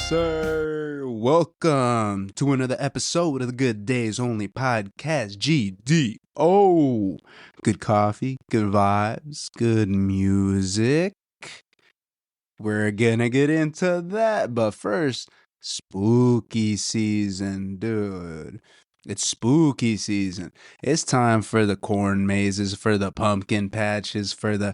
sir. Welcome to another episode of the Good Days Only Podcast, GDO. Good coffee, good vibes, good music. We're gonna get into that, but first, spooky season, dude. It's spooky season. It's time for the corn mazes, for the pumpkin patches, for the,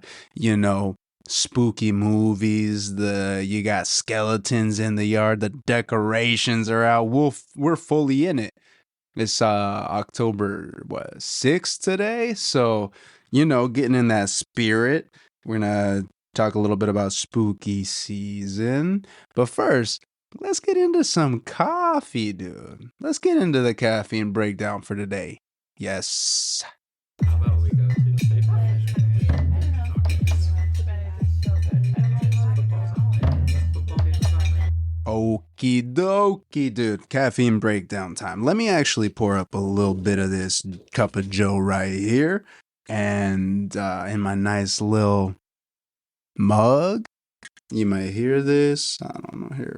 spooky movies. You got skeletons in the yard, the decorations are out. We're fully in it. It's October 6th today, so getting in that spirit. We're gonna talk a little bit about spooky season, but first, let's get into some coffee, dude. Let's get into the caffeine breakdown for today. Yes. How about we go to the paper mission? Football games on. Okie dokie, dude. Caffeine breakdown time. Let me actually pour up a little bit of this cup of Joe right here. And in my nice little mug. You might hear this. I don't know here.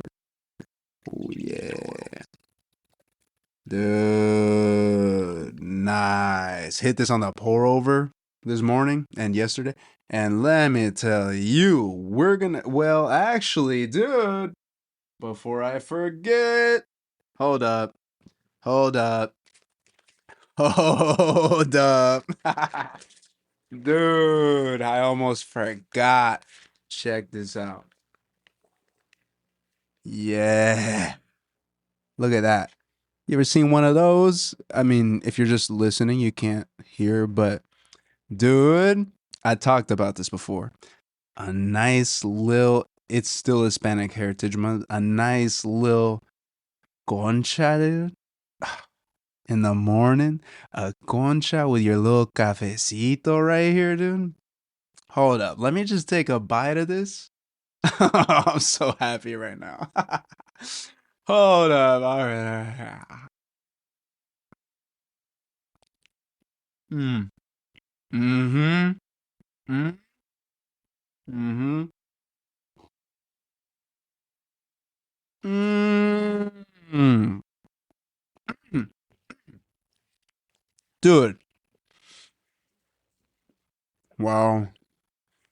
Oh, yeah. Dude. Nice. Hit this on the pour over this morning and yesterday. And let me tell you, well, actually, dude, before I forget, hold up. Dude, I almost forgot. Check this out. Yeah. Look at that. You ever seen one of those? I mean, if you're just listening, you can't hear, but dude, I talked about this before. A nice little, it's still Hispanic Heritage Month, a nice little concha, dude. In the morning, a concha with your little cafecito right here, dude. Hold up. Let me just take a bite of this. I'm so happy right now. Hold up. All right. Mm. Mm-hmm. Mm. Mm-hmm. Mm. Dude. Wow.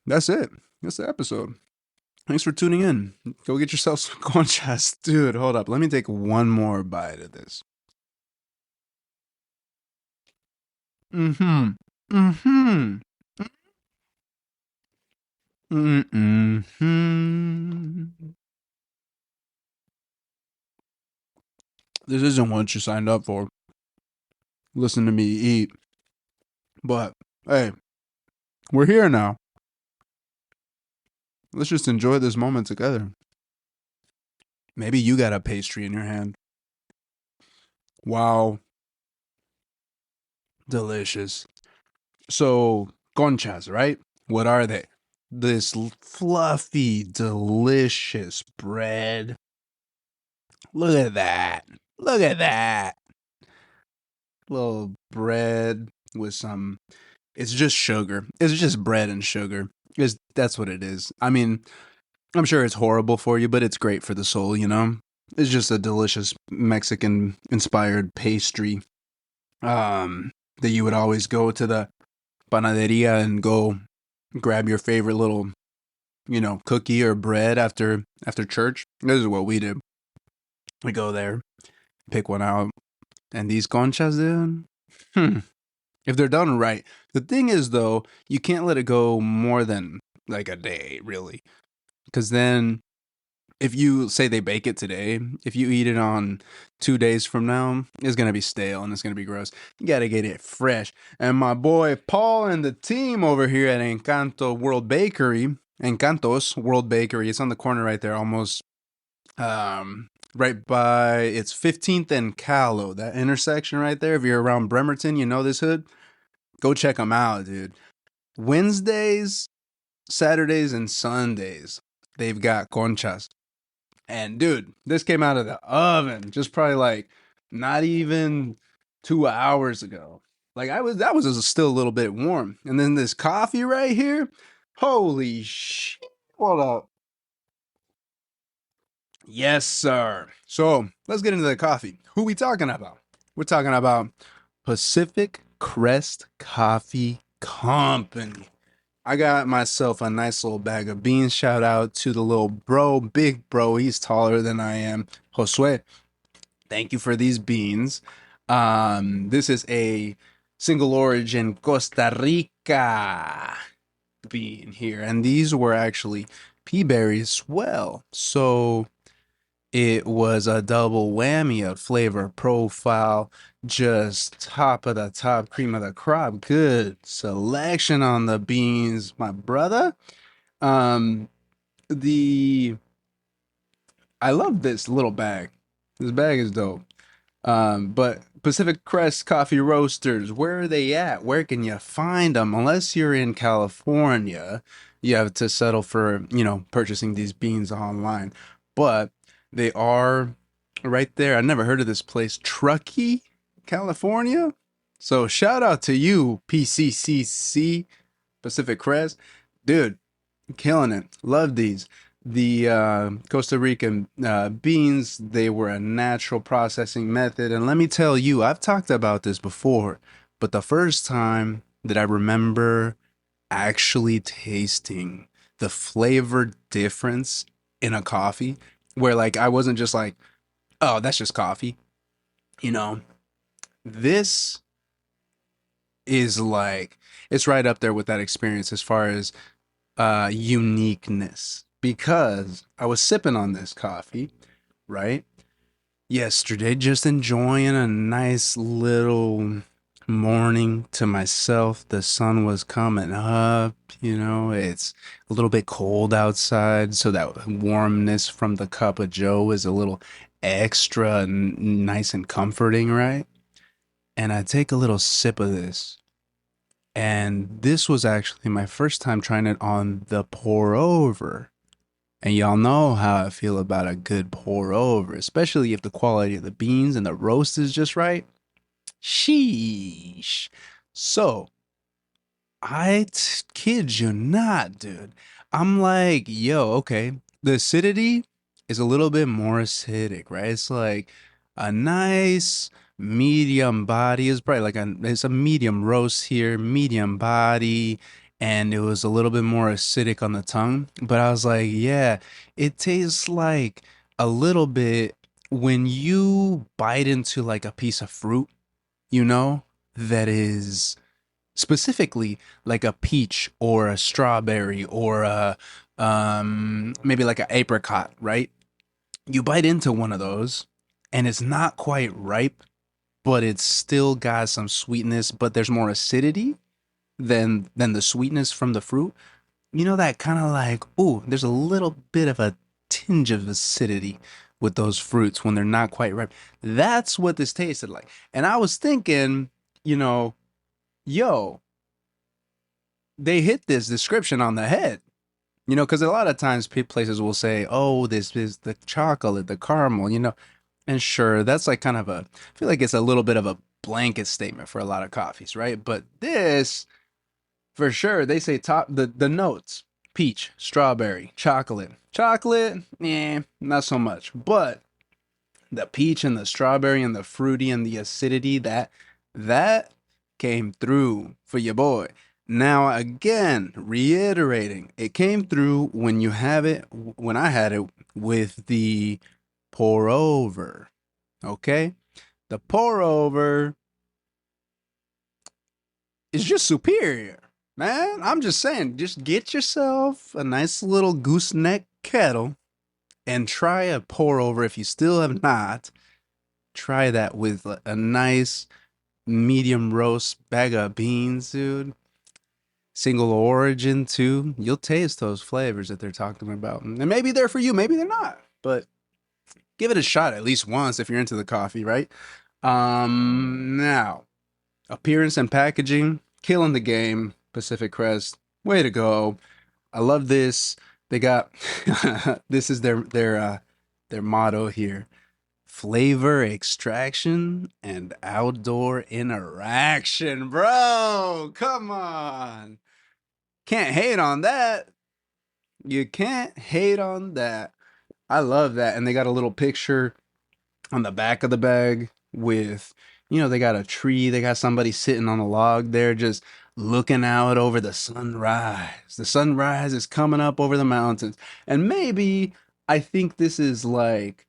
That's it. That's the episode. Thanks for tuning in. Go get yourself some conchas. Dude, hold up. Let me take one more bite of this. Mm-hmm. Mm-hmm. Mm-hmm. This isn't what you signed up for. Listen to me eat. But, hey, we're here now. Let's just enjoy this moment together. Maybe you got a pastry in your hand. Wow. Delicious. So, conchas, right? What are they? This fluffy, delicious bread. Look at that. Look at that. Little bread with some. It's just sugar. It's just bread and sugar. That's what it is. I mean, I'm sure it's horrible for you, but it's great for the soul, you know? It's just a delicious Mexican inspired pastry. That you would always go to the panaderia and go grab your favorite little, cookie or bread after church. This is what we do. We go there, pick one out, and these conchas, dude. If they're done right. The thing is, though, you can't let it go more than like a day, really. Because then, if you say they bake it today, if you eat it on 2 days from now, it's going to be stale and it's going to be gross. You got to get it fresh. And my boy Paul and the team over here at Encanto World Bakery, Encantos World Bakery, it's on the corner right there, almost right by, it's 15th and Callow, that intersection right there. If you're around Bremerton, you know this hood. Go check them out, dude. Wednesdays, Saturdays, and Sundays, they've got conchas. And dude, this came out of the oven just probably like not even 2 hours ago. Like that was still a little bit warm. And then this coffee right here, holy shit. Hold up. Yes, sir. So let's get into the coffee. Who we talking about? We're talking about Pacific Crest Coffee Company. I got myself a nice little bag of beans. Shout out to the little bro, big bro. He's taller than I am. Josue, thank you for these beans. This is a single origin Costa Rica bean here, and these were actually pea berries. Well, so it was a double whammy of flavor profile, just top of the top, cream of the crop. Good selection on the beans, my brother. Um, the I love this little bag. This bag is dope. But Pacific Crest Coffee Roasters, where are they at? Where can you find them? Unless you're in California, you have to settle for, purchasing these beans online. But they are right there. I never heard of this place, Truckee, California. So shout out to you, PCCC, Pacific Crest. Dude, killing it. Love these. The Costa Rican beans, they were a natural processing method. And let me tell you, I've talked about this before, but the first time that I remember actually tasting the flavor difference in a coffee, where like I wasn't just like, oh, that's just coffee, you know, this is like, it's right up there with that experience as far as uniqueness because I was sipping on this coffee, right? Yesterday, just enjoying a nice little morning to myself. The sun was coming up, it's a little bit cold outside, so that warmness from the cup of Joe is a little extra nice and comforting, right? And I take a little sip of this. And this was actually my first time trying it on the pour over. And y'all know how I feel about a good pour over, especially if the quality of the beans and the roast is just right. Sheesh. So, kid you not, dude. I'm like, yo, okay. The acidity is a little bit more acidic, right? It's like a nice medium body. It's probably like it's a medium roast here, medium body, and it was a little bit more acidic on the tongue. But I was like, yeah, it tastes like a little bit when you bite into like a piece of fruit, that is specifically like a peach or a strawberry or a maybe like an apricot, right? You bite into one of those and it's not quite ripe, but it's still got some sweetness, but there's more acidity than the sweetness from the fruit. That kind of like, ooh, there's a little bit of a tinge of acidity with those fruits when they're not quite ripe. That's what this tasted like. And I was thinking, you know, yo, they hit this description on the head. Because a lot of times places will say, "Oh, this is the chocolate, the caramel," and sure, that's like kind of I feel like it's a little bit of a blanket statement for a lot of coffees, right? But this, for sure, they say top the notes: peach, strawberry, chocolate, not so much, but the peach and the strawberry and the fruity and the acidity that came through for your boy. Now again, reiterating, it came through when you have it when I had it with the pour over. Okay? The pour over is just superior. Man, I'm just saying, just get yourself a nice little gooseneck kettle and try a pour over if you still have not. Try that with a nice medium roast bag of beans, dude. Single origin too. You'll taste those flavors that they're talking about. And maybe they're for you, maybe they're not. But give it a shot at least once if you're into the coffee, right? Now, appearance and packaging, killing the game. Pacific Crest, way to go. I love this. They got this is their motto here. Flavor extraction and outdoor interaction, bro. Come on. Can't hate on that. You can't hate on that. I love that. And they got a little picture on the back of the bag with, they got a tree, they got somebody sitting on a log there just looking out over the sunrise. The sunrise is coming up over the mountains. And maybe I think this is like,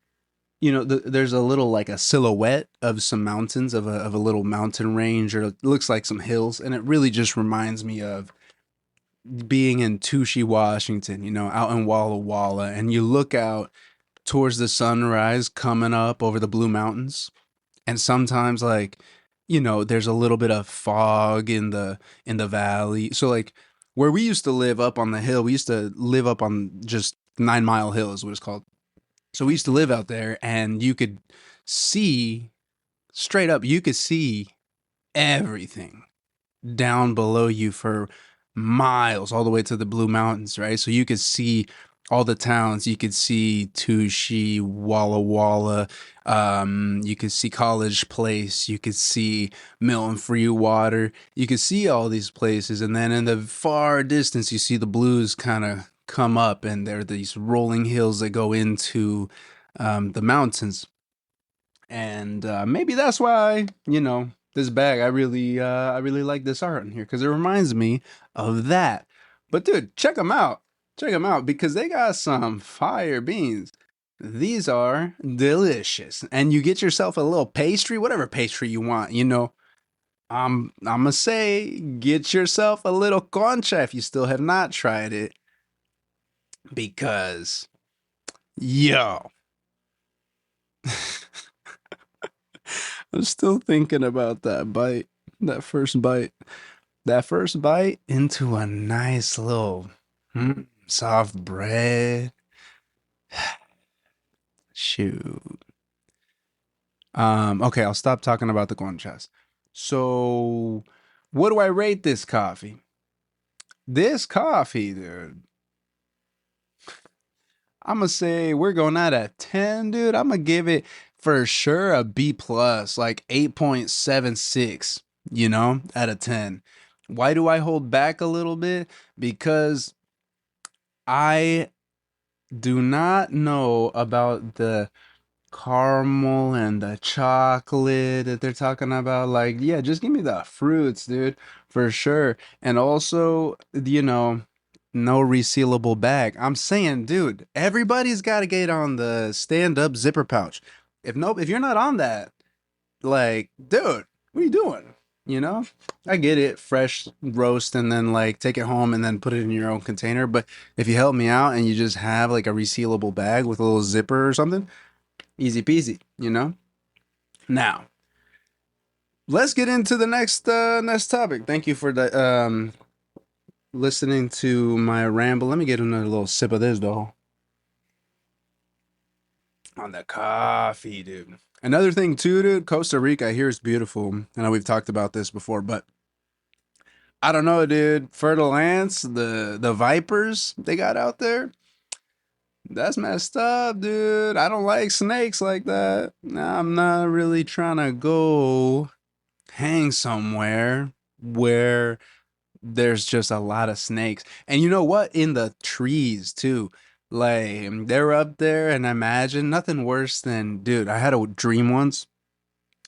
there's a little like a silhouette of some mountains of a little mountain range, or it looks like some hills, and it really just reminds me of being in Tushy, Washington, out in Walla Walla, and you look out towards the sunrise coming up over the Blue Mountains. And sometimes like, there's a little bit of fog in the valley. So like where we used to live up on the hill, we used to live up on just 9 Mile Hill is what it's called. So we used to live out there and you could see straight up, you could see everything down below you for miles all the way to the Blue Mountains, right? So you could see all the towns. You could see Tushy, Walla Walla. You could see College Place. You could see Milton Freewater. You could see all these places. And then in the far distance, you see the blues kind of come up, and there are these rolling hills that go into the mountains. And maybe that's why this bag. I really like this art in here because it reminds me of that. But dude, check them out because they got some fire beans. These are delicious, and you get yourself a little pastry, whatever pastry you want. I'm gonna say get yourself a little concha if you still have not tried it because yo. I'm still thinking about that bite, that first bite, that first bite into a nice little soft bread. Shoot. Okay, I'll stop talking about the conchas. So, what do I rate this coffee? This coffee, dude. I'm gonna say we're going out at 10, dude. I'm gonna give it for sure a B plus, like 8.76, out of 10. Why do I hold back a little bit? Because I do not know about the caramel and the chocolate that they're talking about. Like, yeah, just give me the fruits, dude, for sure. And also, no resealable bag. I'm saying, dude, everybody's got to get on the stand-up zipper pouch. If you're not on that, like, dude, what are you doing? You know, I get it, fresh roast and then like take it home and then put it in your own container. But if you help me out and you just have like a resealable bag with a little zipper or something, easy peasy, Now, let's get into the next topic. Thank you for the listening to my ramble. Let me get another little sip of this though. On the coffee, dude. Another thing too, dude, Costa Rica I hear is beautiful. I know we've talked about this before, but I don't know, dude. Fertile ants, the vipers they got out there. That's messed up, dude. I don't like snakes like that. Nah, I'm not really trying to go hang somewhere where there's just a lot of snakes. And you know what? In the trees too. Like they're up there and I imagine nothing worse than, dude, I had a dream once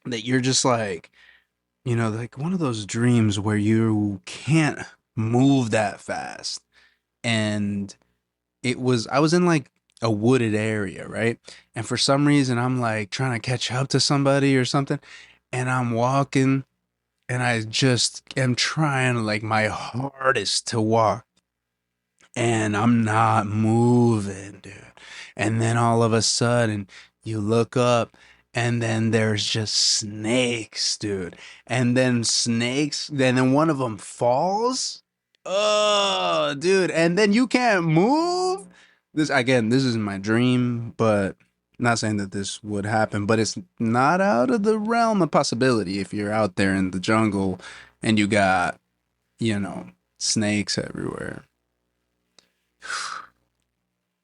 that you're just like one of those dreams where you can't move that fast. And I was in like a wooded area, right? And for some reason I'm like trying to catch up to somebody or something, and I'm walking and I just am trying like my hardest to walk and I'm not moving, dude. And then all of a sudden, you look up and then there's just snakes, dude. And then one of them falls. Oh, dude. And then you can't move. This is my dream, but not saying that this would happen, but it's not out of the realm of possibility if you're out there in the jungle and you got, you know, snakes everywhere.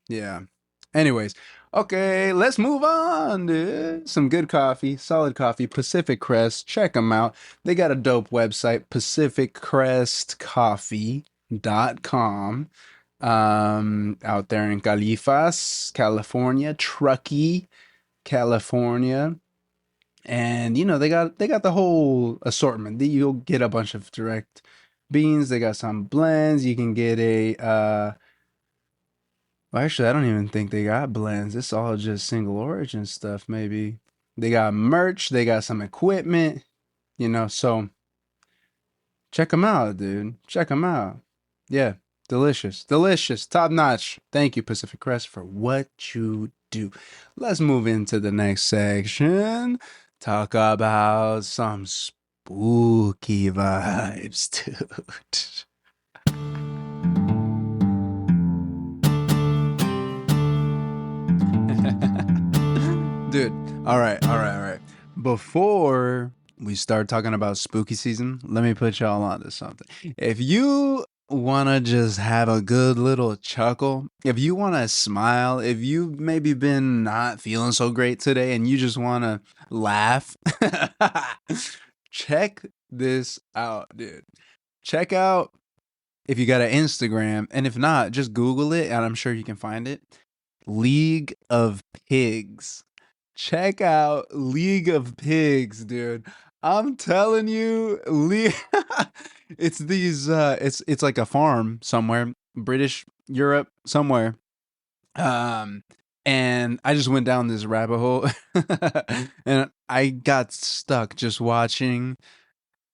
Yeah. Anyways, okay, let's move on, dude. Some good coffee, solid coffee, Pacific Crest. Check them out. They got a dope website, pacificcrestcoffee.com. out there in Califas, California, Truckee, California. And they got the whole assortment. You'll get a bunch of direct beans. They got some blends. You can get a well, actually, I don't even think they got blends. It's all just single origin stuff, maybe. They got merch, they got some equipment, so check them out, dude. Check them out. Yeah, delicious. Delicious. Top notch. Thank you, Pacific Crest, for what you do. Let's move into the next section. Talk about some spooky vibes, dude. Dude, all right. Before we start talking about spooky season, let me put y'all onto something. If you want to just have a good little chuckle, if you want to smile, if you've maybe been not feeling so great today and you just want to laugh, check this out, dude. Check out if you got an Instagram, and if not, just Google it and I'm sure you can find it. League of Pigs. Check out League of Pigs, dude. I'm telling you, it's these it's like a farm somewhere, British Europe somewhere. Um and I just went down this rabbit hole and I got stuck just watching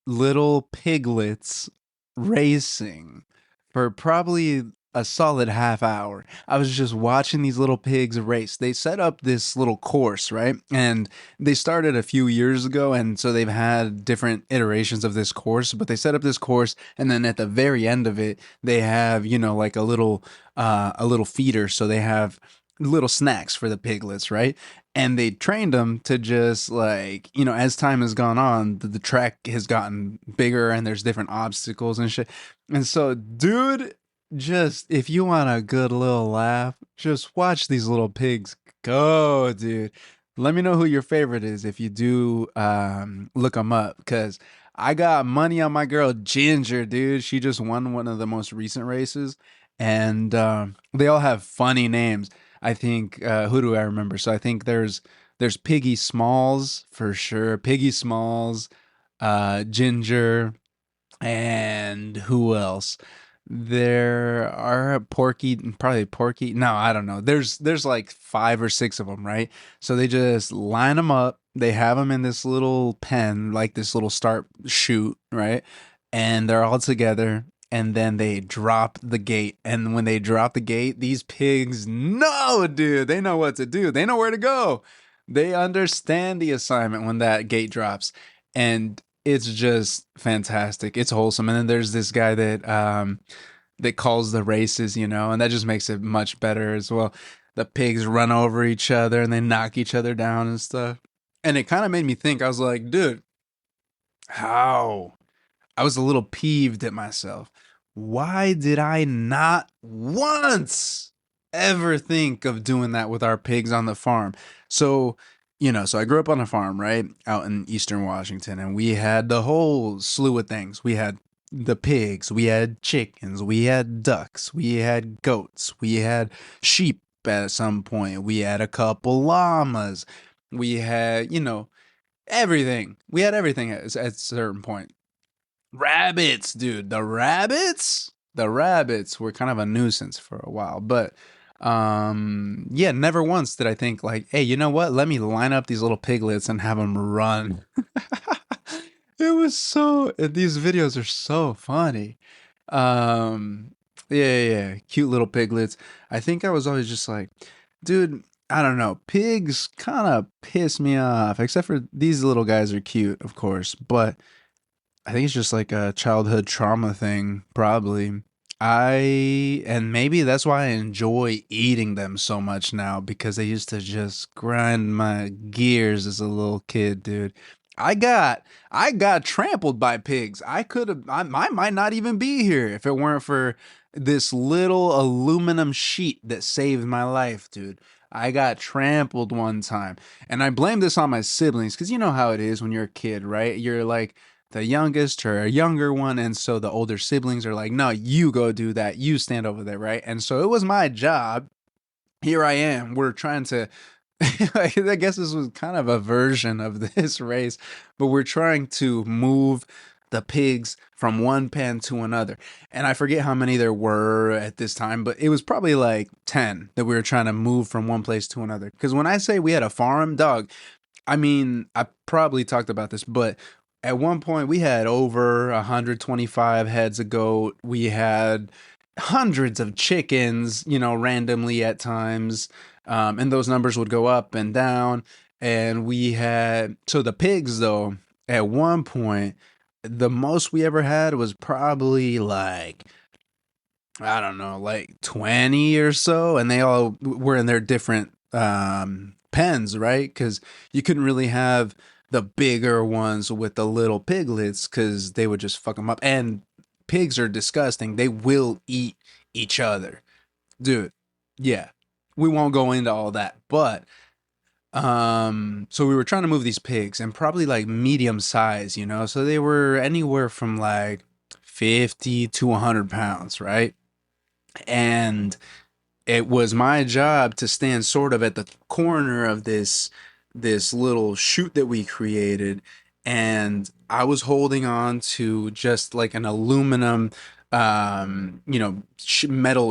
little piglets racing for probably a solid half hour. I was just watching these little pigs race. They set up this little course, right? And they started a few years ago, and so they've had different iterations of this course, but they set up this course, and then at the very end of it, they have, like a little feeder, so they have little snacks for the piglets, right? And they trained them to just, like, as time has gone on, the track has gotten bigger and there's different obstacles and shit. And so, dude, just if you want a good little laugh, just watch these little pigs go, dude. Let me know who your favorite is if you do look them up, because I got money on my girl Ginger, dude. She just won one of the most recent races, and they all have funny names. I think who do I remember? So I think there's Piggy Smalls for sure. Piggy Smalls, Ginger, and who else? There are Porky, probably Porky. No, I don't know. There's like five or six of them, right? So they just line them up. They have them in this little pen, like this little start shoot, right? And they're all together. And then they drop the gate. And when they drop the gate, these pigs know, dude. They know what to do. They know where to go. They understand the assignment when that gate drops. And it's just fantastic. It's wholesome. And then there's this guy that calls the races, and that just makes it much better as well. The pigs run over each other and they knock each other down and stuff. And it kind of made me think. I was like, dude, how? I was a little peeved at myself. Why did I not once ever think of doing that with our pigs on the farm? So, so I grew up on a farm, right? Out in Eastern Washington, and we had the whole slew of things. We had the pigs, we had chickens, we had ducks, we had goats, we had sheep at some point, we had a couple llamas, we had, everything. We had everything at a certain point. Rabbits, dude. The rabbits were kind of a nuisance for a while, but yeah, never once did I think like, hey, you know what? Let me line up these little piglets and have them run. These videos are so funny. Um, yeah, cute little piglets. I think I was always just like, dude, I don't know. Pigs kind of piss me off, except for these little guys are cute, of course, but I think it's just like a childhood trauma thing, probably. And maybe that's why I enjoy eating them so much now, because they used to just grind my gears as a little kid, dude. I got trampled by pigs. I might not even be here if it weren't for this little aluminum sheet that saved my life, dude. I got trampled one time, and I blame this on my siblings, because you know how it is when you're a kid, right? You're like, the youngest or a younger one, and so the older siblings are like, no, you go do that, you stand over there, right? And so it was my job. Here I am, we're trying to I guess this was kind of a version of this race, but we're trying to move the pigs from one pen to another. And I forget how many there were at this time, but it was probably like 10 that we were trying to move from one place to another. Because when I say we had a farm, dog, I mean, I probably talked about this, but at one point we had over 125 heads of goat. We had hundreds of chickens, randomly at times. And those numbers would go up and down. And we had, so the pigs, though, at one point, the most we ever had was probably like, I don't know, like 20 or so. And they all were in their different pens, right? Because you couldn't really have the bigger ones with the little piglets because they would just fuck them up. And pigs are disgusting. They will eat each other. Dude, yeah. We won't go into all that, but so we were trying to move these pigs and probably like medium size, so they were anywhere from like 50 to 100 pounds, right? And it was my job to stand sort of at the corner of this little chute that we created, and I was holding on to just like an aluminum metal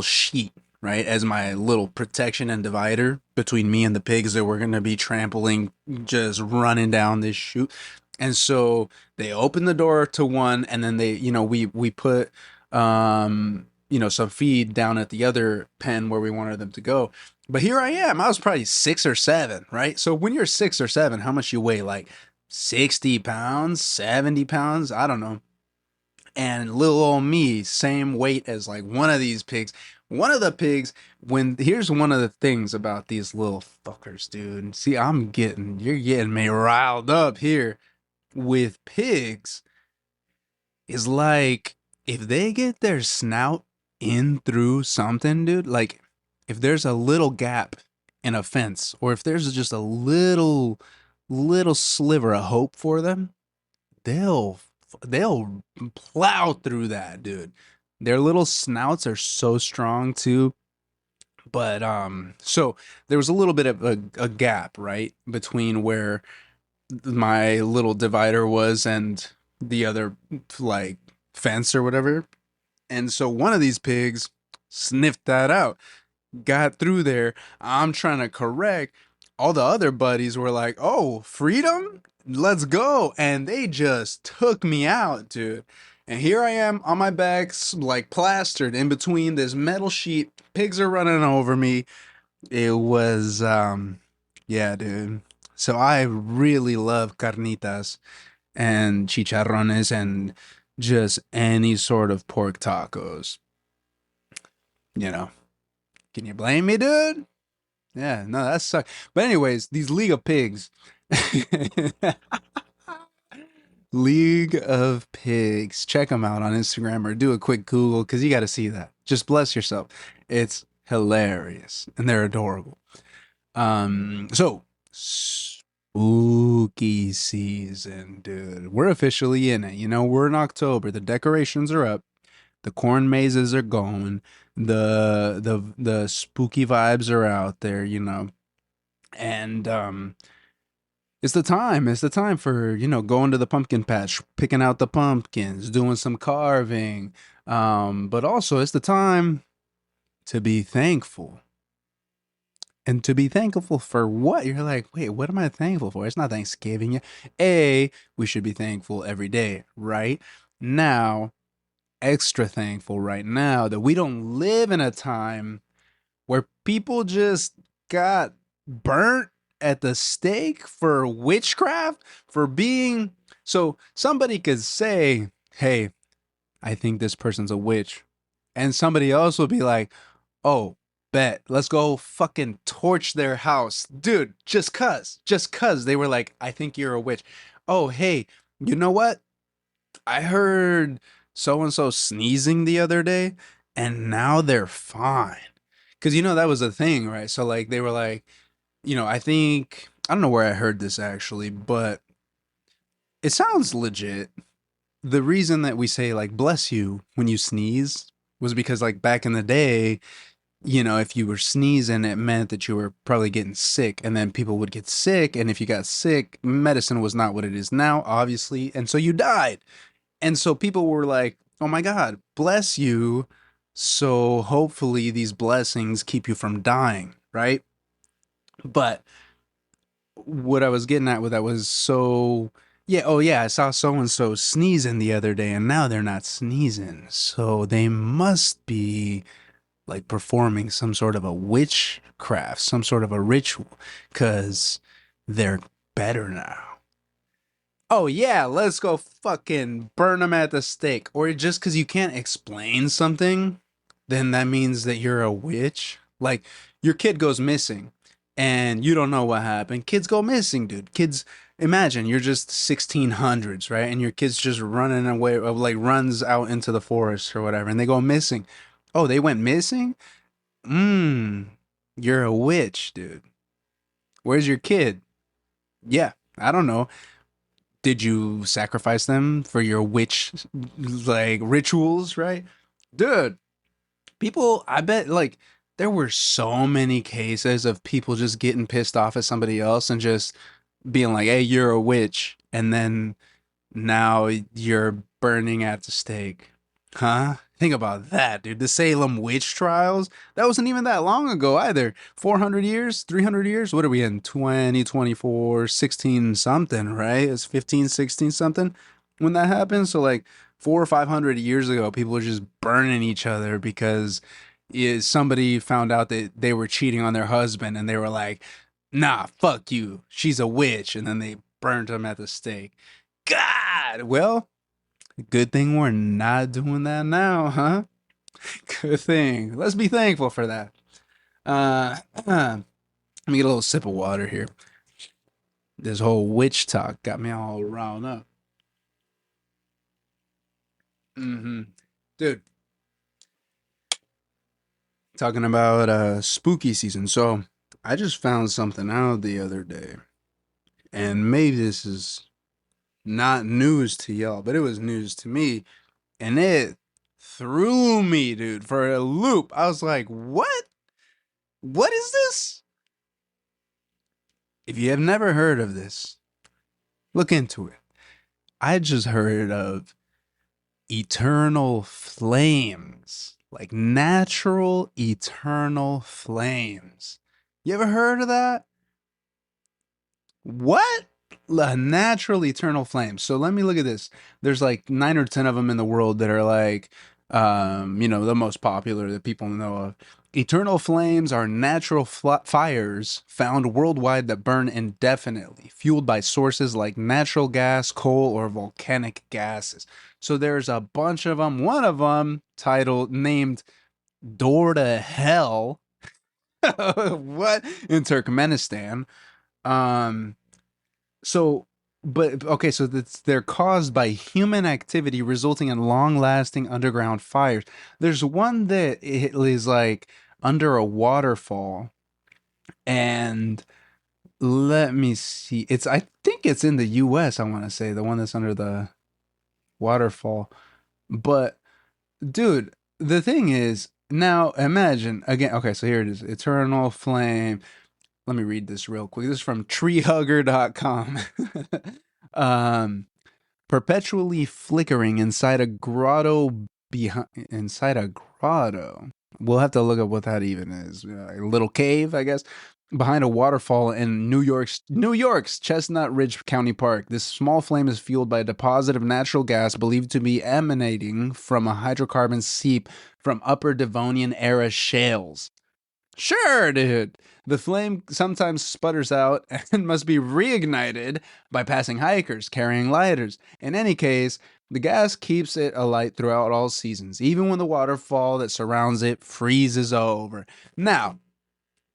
sheet, right, as my little protection and divider between me and the pigs that were going to be trampling, just running down this chute. And so they opened the door to one, and then we put some feed down at the other pen where we wanted them to go. But here I am. I was probably 6 or 7, right? So when you're 6 or 7, how much you weigh? Like 60 pounds, 70 pounds? I don't know. And little old me, same weight as like one of these pigs. One of the pigs, here's one of the things about these little fuckers, dude. See, you're getting me riled up here with pigs. Is like, if they get their snout in through something, dude, like if there's a little gap in a fence, or if there's just a little sliver of hope for them, they'll plow through that, dude. Their little snouts are so strong too. But so there was a little bit of a gap, right, between where my little divider was and the other like fence or whatever. And so one of these pigs sniffed that out, got through there. I'm trying to correct. All the other buddies were like, "Oh, freedom? Let's go." And they just took me out, dude. And here I am on my back, like plastered in between this metal sheet. Pigs are running over me. It was, yeah, dude. So I really love carnitas and chicharrones and just any sort of pork tacos. You know, can you blame me, dude? Yeah, no, that sucks. But anyways, these League of Pigs. League of Pigs. Check them out on Instagram or do a quick Google because you got to see that. Just bless yourself. It's hilarious and they're adorable. So spooky season, dude. We're officially in it. We're in October. The decorations are up. The corn mazes are going. The spooky vibes are out there, And it's the time. It's the time for, going to the pumpkin patch, picking out the pumpkins, doing some carving. But also it's the time to be thankful. And to be thankful for what? You're like, wait, what am I thankful for? It's not Thanksgiving yet. We should be thankful every day, right? Now, extra thankful right now that we don't live in a time where people just got burnt at the stake for witchcraft, for being. So somebody could say, hey, I think this person's a witch. And somebody else will be like, oh, bet, let's go fucking torch their house. Dude, just cuz they were like, I think you're a witch. Oh, hey, you know what? I heard so and so sneezing the other day and now they're fine. Cuz that was a thing, right? So like they were like, I don't know where I heard this actually, but it sounds legit. the reason that we say like bless you when you sneeze was because like back in the day, if you were sneezing, it meant that you were probably getting sick, and then people would get sick, and if you got sick, medicine was not what it is now, obviously, and so you died. And so people were like, "Oh my God, bless you." So hopefully these blessings keep you from dying, right? But what I was getting at with that was so yeah, oh yeah, I saw so and so sneezing the other day and now they're not sneezing. So they must be like performing some sort of a witchcraft, some sort of a ritual cuz they're better now. Oh yeah, let's go fucking burn them at the stake. Or just because you can't explain something, then that means that you're a witch. Like your kid goes missing and you don't know what happened. Kids go missing, dude. Kids, imagine you're just 1600s, right? And your kid's just running away, like runs out into the forest or whatever, and they go missing. Oh, they went missing? Mmm, you're a witch, dude. Where's your kid? Yeah, I don't know. Did you sacrifice them for your witch like rituals, right? Dude, people, I bet like there were so many cases of people just getting pissed off at somebody else and just being like, "Hey, you're a witch." And then now you're burning at the stake. Huh? Think about that, dude. The Salem witch trials, that wasn't even that long ago either. 400 years, 300 years. What are we in? 2024, 16 something, right? It's 15, 16 something when that happened. So like 4 or 500 years ago, people were just burning each other because somebody found out that they were cheating on their husband and they were like, "Nah, fuck you. She's a witch." And then they burned him at the stake. God, well, good thing we're not doing that now, huh? Good thing. Let's be thankful for that. Let me get a little sip of water here. This whole witch talk got me all riled up. Mm-hmm. Dude, talking about spooky season. So I just found something out the other day, and maybe this is not news to y'all, but it was news to me, and it threw me, dude, for a loop. I was like, "What? What is this?" If you have never heard of this, look into it. I just heard of eternal flames, like natural eternal flames. You ever heard of that? What? A natural eternal flame. So let me look at this. There's like 9 or 10 of them in the world that are like, the most popular that people know of. Eternal flames are natural fires found worldwide that burn indefinitely, fueled by sources like natural gas, coal, or volcanic gases. So there's a bunch of them. One of them titled named Door to Hell. What? In Turkmenistan. Um, so, but okay, so they're caused by human activity resulting in long-lasting underground fires. There's one that it is like under a waterfall, and let me see. I think it's in the US, I want to say, the one that's under the waterfall. But dude, the thing is, now imagine again, okay, so here it is. Eternal flame. Let me read this real quick. This is from treehugger.com. um, perpetually flickering inside a grotto behind inside a grotto. We'll have to look up what that even is. A little cave, I guess, behind a waterfall in New York's Chestnut Ridge County Park. This small flame is fueled by a deposit of natural gas believed to be emanating from a hydrocarbon seep from Upper Devonian era shales. Sure, dude. The flame sometimes sputters out and must be reignited by passing hikers carrying lighters. In any case, the gas keeps it alight throughout all seasons, even when the waterfall that surrounds it freezes over. Now,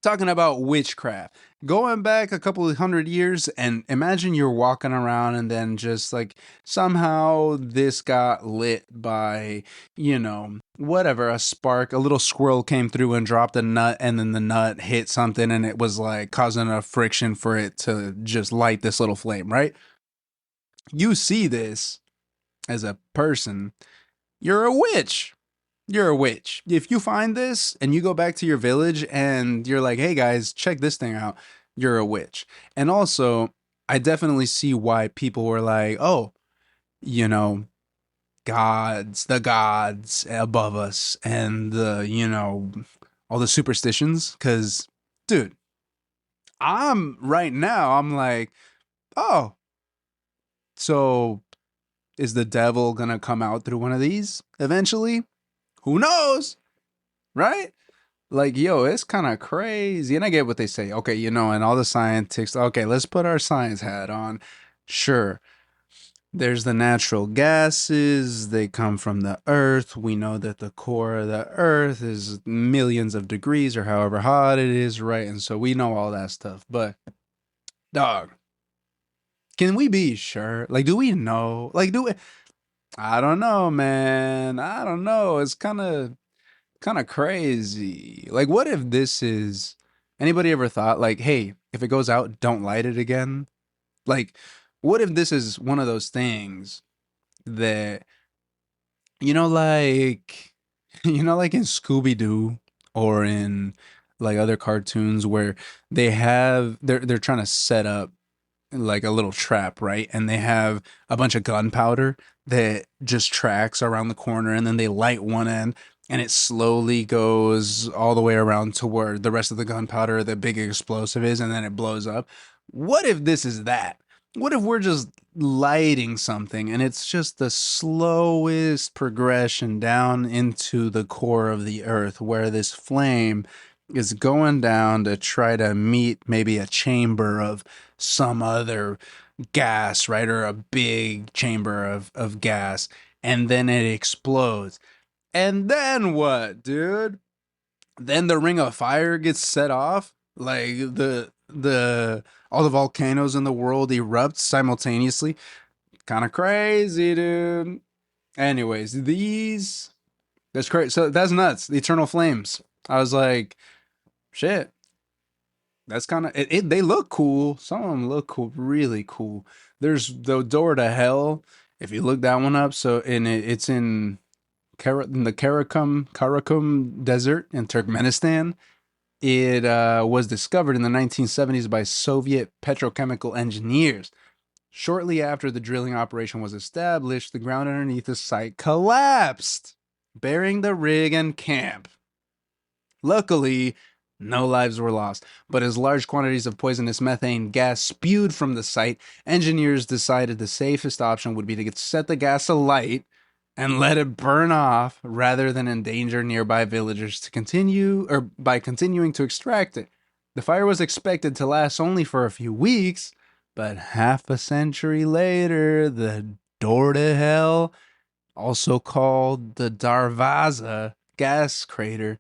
talking about witchcraft, going back a couple of 100 years, and imagine you're walking around and then just like somehow this got lit by, whatever, a spark. A little squirrel came through and dropped a nut, and then the nut hit something and it was like causing a friction for it to just light this little flame, right? You see this, as a person, you're a witch. You're a witch. If you find this and you go back to your village and you're like, hey guys, check this thing out, you're a witch. And also, I definitely see why people were like, oh, you know, the gods above us, and all the superstitions. Because, dude, right now, I'm like, oh, so is the devil gonna come out through one of these eventually? Who knows? Right? Like, yo, it's kind of crazy. And I get what they say. Okay, and all the scientists, okay, let's put our science hat on. Sure. There's the natural gases. They come from the earth. We know that the core of the earth is millions of degrees or however hot it is, right? And so we know all that stuff. But, dog, can we be sure? Like, do we know? Like, I don't know, man. I don't know. It's kind of crazy. Like, what if this is anybody ever thought like, hey, if it goes out, don't light it again? Like, what if this is one of those things that like like in Scooby Doo or in like other cartoons where they're trying to set up like a little trap, right? And they have a bunch of gunpowder that just tracks around the corner, and then they light one end and it slowly goes all the way around to where the rest of the gunpowder, the big explosive is, and then it blows up. What if this is that? What if we're just lighting something and it's just the slowest progression down into the core of the earth where this flame is going down to try to meet maybe a chamber of some other gas, right? Or a big chamber of gas, and then it explodes. And then what, dude? Then the ring of fire gets set off. Like the all the volcanoes in the world erupt simultaneously. Kind of crazy, dude. Anyways, that's crazy. So that's nuts. The eternal flames. I was like, shit. That's kind of it. They look cool. Some of them look cool, really cool. There's the door to hell. If you look that one up, so it's in in the Karakum Desert in Turkmenistan. It was discovered in the 1970s by Soviet petrochemical engineers. Shortly after the drilling operation was established, the ground underneath the site collapsed, burying the rig and camp. Luckily, no lives were lost, but as large quantities of poisonous methane gas spewed from the site, engineers decided the safest option would be to set the gas alight and let it burn off rather than endanger nearby villagers by continuing to extract it. The fire was expected to last only for a few weeks, but half a century later, the door to hell, also called the Darvaza gas crater,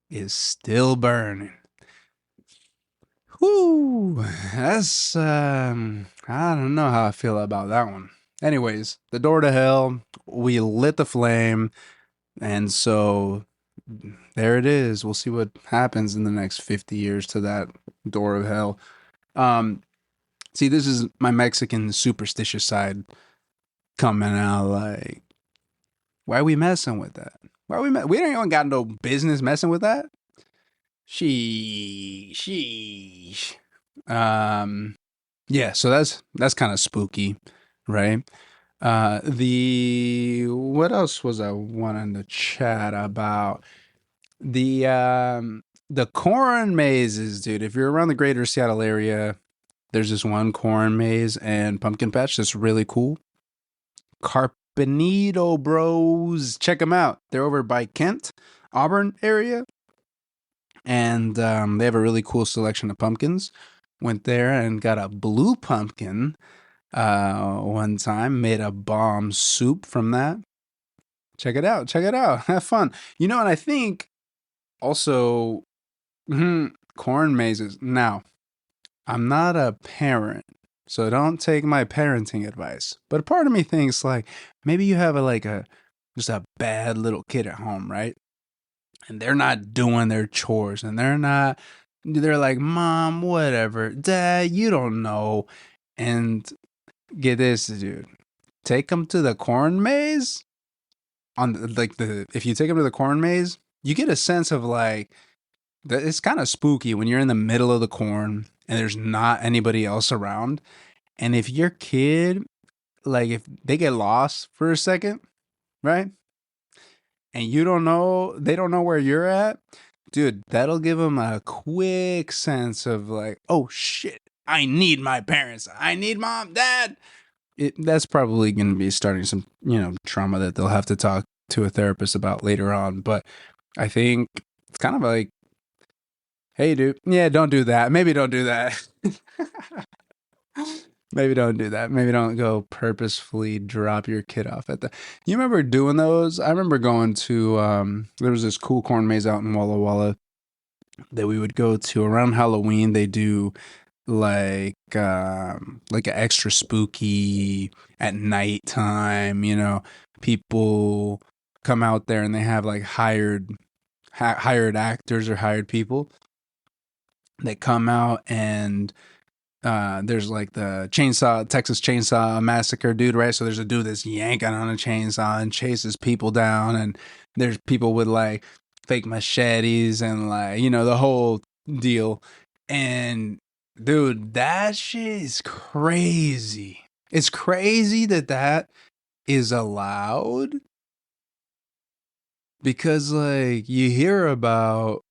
is still burning. Whoo, that's I don't know how I feel about that one. Anyways, the door to hell, we lit the flame, and so there it is. We'll see what happens in the next 50 years to that door of hell. Um, See, this is my Mexican superstitious side coming out. Like, why are we messing with that? We don't even got no business messing with that. Sheesh. Um, yeah, so that's kind of spooky, right? The what else was I wanting to chat about? The corn mazes, dude. If you're around the greater Seattle area, there's this one corn maze and pumpkin patch that's really cool. Carpenito Bros. Check them out. They're over by Kent, Auburn area. And they have a really cool selection of pumpkins. Went there and got a blue pumpkin one time. Made a bomb soup from that. Check it out. Check it out. Have fun. And I think also corn mazes. Now, I'm not a parent, so don't take my parenting advice. But a part of me thinks like maybe you have just a bad little kid at home, right? And they're not doing their chores, and they're like, Mom, whatever, Dad, you don't know. And get this, dude. take them to the corn maze, if you take them to the corn maze, you get a sense of like it's kind of spooky when you're in the middle of the corn and there's not anybody else around. And if your kid, like if they get lost for a second, right? And they don't know where you're at, dude, that'll give them a quick sense of like, oh shit, I need my parents. I need mom, dad. That's probably going to be starting some, trauma that they'll have to talk to a therapist about later on. But I think it's kind of like, hey, dude, yeah, don't do that. Maybe don't do that. Maybe don't do that. Maybe don't go purposefully drop your kid off at the. You remember doing those? I remember going to. There was this cool corn maze out in Walla Walla that we would go to around Halloween. They do like an extra spooky at nighttime. People come out there and they have like hired actors or hired people that come out and there's like the Texas Chainsaw Massacre dude, right? So there's a dude that's yanking on a chainsaw and chases people down, and there's people with like fake machetes and like, the whole deal. And dude, that shit is crazy. It's crazy that is allowed because like you hear about,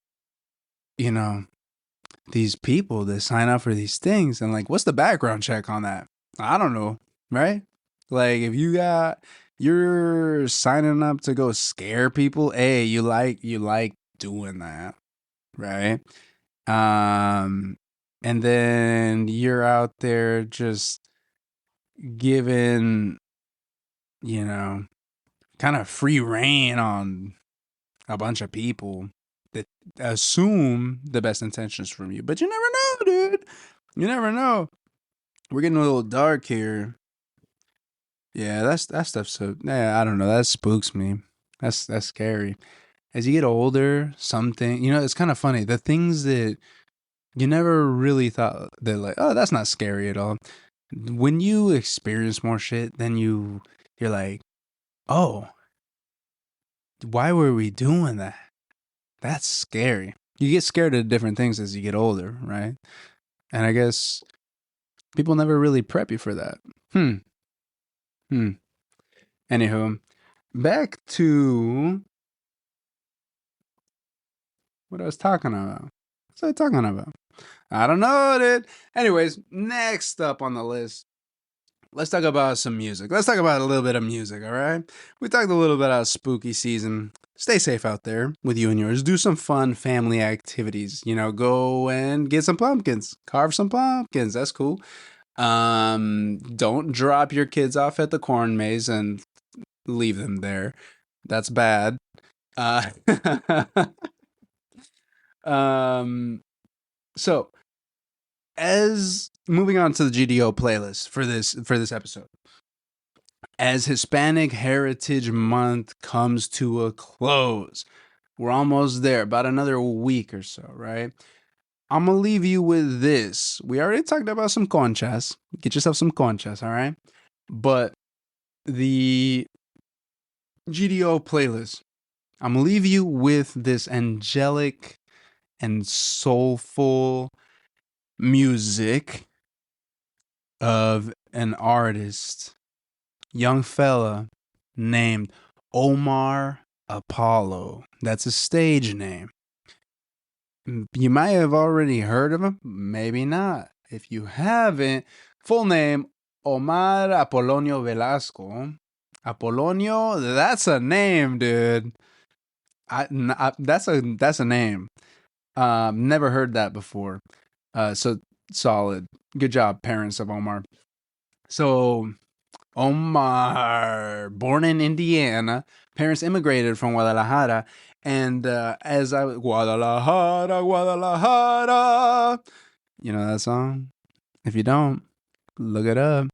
these people that sign up for these things and like what's the background check on that? I don't know, right? Like if you're signing up to go scare people, you like doing that, right? And then you're out there just giving, kind of free reign on a bunch of people that assume the best intentions from you. But you never know, dude. You never know. We're getting a little dark here. Yeah, that stuff. So yeah, I don't know. That spooks me. That's scary. As you get older, something it's kind of funny. The things that you never really thought that like, oh, that's not scary at all. When you experience more shit, then you're like, oh, why were we doing that? That's scary. You get scared of different things as you get older, right? And I guess people never really prep you for that. Anywho, back to what I was talking about. What was I talking about? I don't know, dude. Anyways, next up on the list, let's talk about some music. Let's talk about a little bit of music, all right? We talked a little bit about spooky season. Stay safe out there with you and yours. Do some fun family activities. Go and get some pumpkins. Carve some pumpkins. That's cool. Don't drop your kids off at the corn maze and leave them there. That's bad. So as moving on to the GDO playlist for this episode, as Hispanic Heritage Month comes to a close, we're almost there, about another week or so, right? I'm gonna leave you with this. We already talked about some conchas. Get yourself some conchas, all right? But the GDO playlist, I'm gonna leave you with this angelic and soulful music of an artist, young fella named Omar Apollo. That's a stage name. You might have already heard of him, maybe not. If you haven't, full name Omar Apolonio Velasco. Apolonio, that's a name, dude. That's a name. Never heard that before. So solid. Good job, parents of Omar. So Omar, born in Indiana, parents immigrated from Guadalajara, and Guadalajara, Guadalajara, you know that song? If you don't, look it up.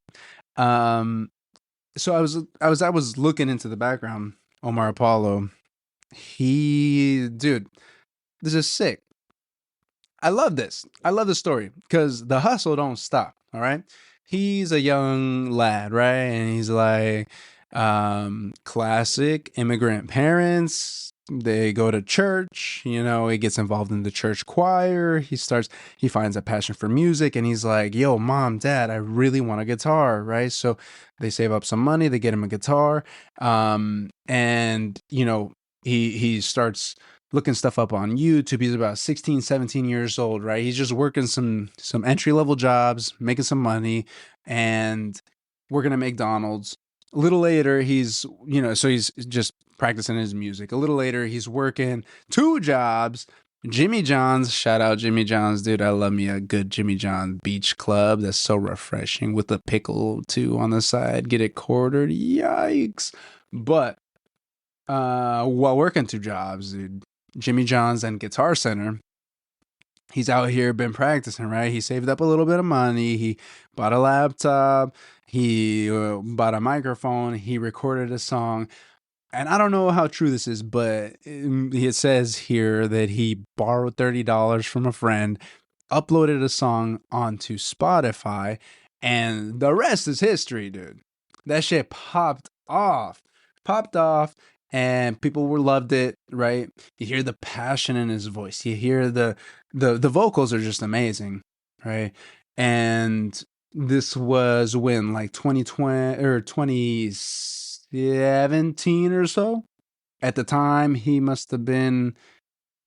So I was looking into the background. Omar Apollo, dude, this is sick. I love this. I love the story because the hustle don't stop. All right. he's a young lad, right? And he's like, classic immigrant parents. They go to church, he gets involved in the church choir. He finds a passion for music, and he's like, yo, mom, dad, I really want a guitar, right? So they save up some money, they get him a guitar. And he starts looking stuff up on YouTube. He's about 16, 17 years old, right? He's just working some entry level jobs, making some money, and working at McDonald's. A little later, so he's just practicing his music. A little later, he's working two jobs. Jimmy John's, shout out Jimmy John's, dude. I love me a good Jimmy John Beach Club. That's so refreshing with the pickle too on the side. Get it quartered. Yikes. But while working two jobs, dude, Jimmy John's and Guitar Center, he's out here been practicing, right? He saved up a little bit of money. He bought a laptop. He bought a microphone. He recorded a song. And I don't know how true this is, but it says here that he borrowed $30 from a friend, uploaded a song onto Spotify, and the rest is history, dude. That shit popped off, and people were loved it, right? You hear the passion in his voice. You hear the vocals are just amazing, right? And this was when, like, 2020 or 2017 or so. At the time, he must have been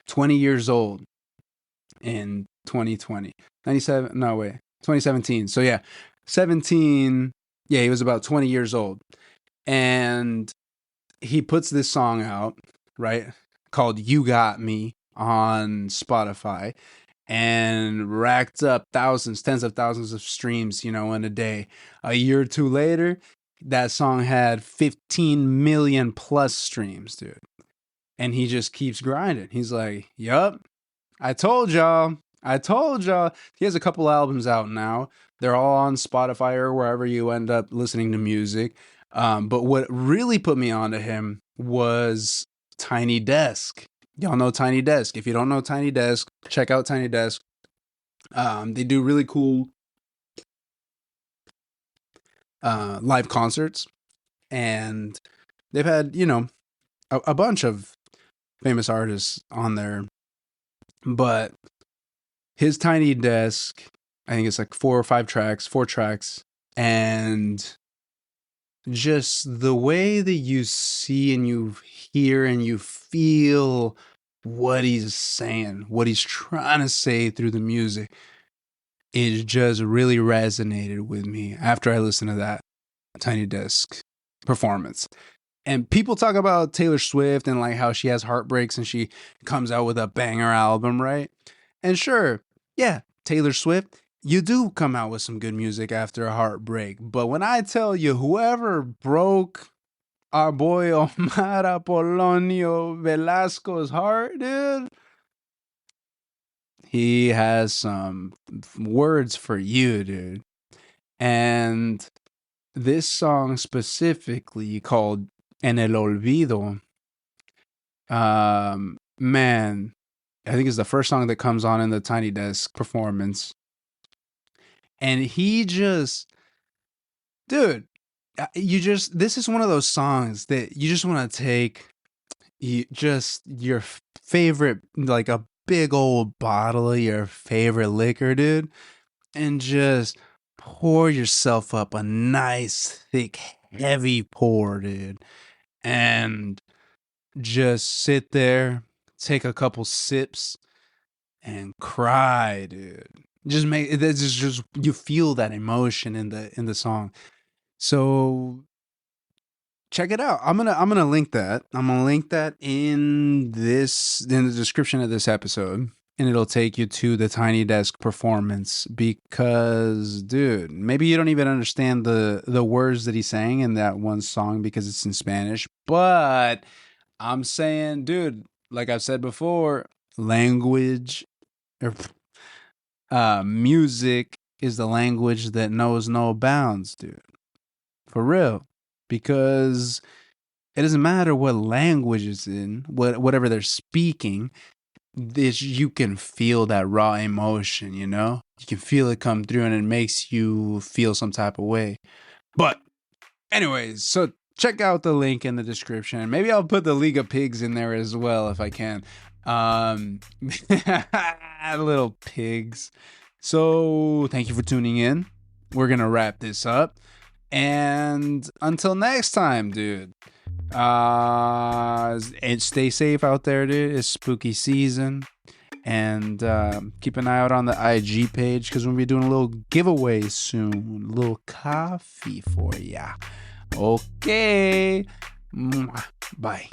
20 years old in 2020. 97, no, wait, 2017. So yeah, 17, yeah, he was about 20 years old. And he puts this song out, right, called You Got Me on Spotify, and racked up thousands, tens of thousands of streams, in a day. A year or two later, that song had 15 million plus streams, dude. And he just keeps grinding. He's like, yup, I told y'all. He has a couple albums out now. They're all on Spotify or wherever you end up listening to music. But what really put me onto him was Tiny Desk. Y'all know Tiny Desk. If you don't know Tiny Desk, check out Tiny Desk. They do really cool live concerts, and they've had, a bunch of famous artists on there. But his Tiny Desk, I think it's like four tracks, and just the way that you see and you hear and you feel what he's saying, what he's trying to say through the music, it just really resonated with me after I listened to that Tiny Desk performance. And people talk about Taylor Swift and like how she has heartbreaks and she comes out with a banger album, right? And sure, yeah, Taylor Swift, you do come out with some good music after a heartbreak. But when I tell you, whoever broke our boy Omar Apolonio Velasco's heart, dude, he has some words for you, dude. And this song specifically, called En el Olvido, man, I think it's the first song that comes on in the Tiny Desk performance. And he just, dude, this is one of those songs that you just want to take your favorite, like a big old bottle of your favorite liquor, dude, and just pour yourself up a nice, thick, heavy pour, dude, and just sit there, take a couple sips, and cry, dude. Just you feel that emotion in the song. So check it out. I'm gonna link that. I'm gonna link that in the description of this episode, and it'll take you to the Tiny Desk performance. Because, dude, maybe you don't even understand the words that he's saying in that one song because it's in Spanish, but I'm saying, dude, like I've said before, language or music is the language that knows no bounds, dude. For real. Because it doesn't matter what language it's in, whatever they're speaking. this, you can feel that raw emotion, you know? You can feel it come through and it makes you feel some type of way. But anyways, so check out the link in the description. Maybe I'll put the League of Pigs in there as well if I can. Little pigs. So thank you for tuning in. We're gonna wrap this up. And until next time, dude. And stay safe out there, dude. It's spooky season. And keep an eye out on the IG page because we'll be doing a little giveaway soon. A little coffee for ya. Okay. Mwah. Bye.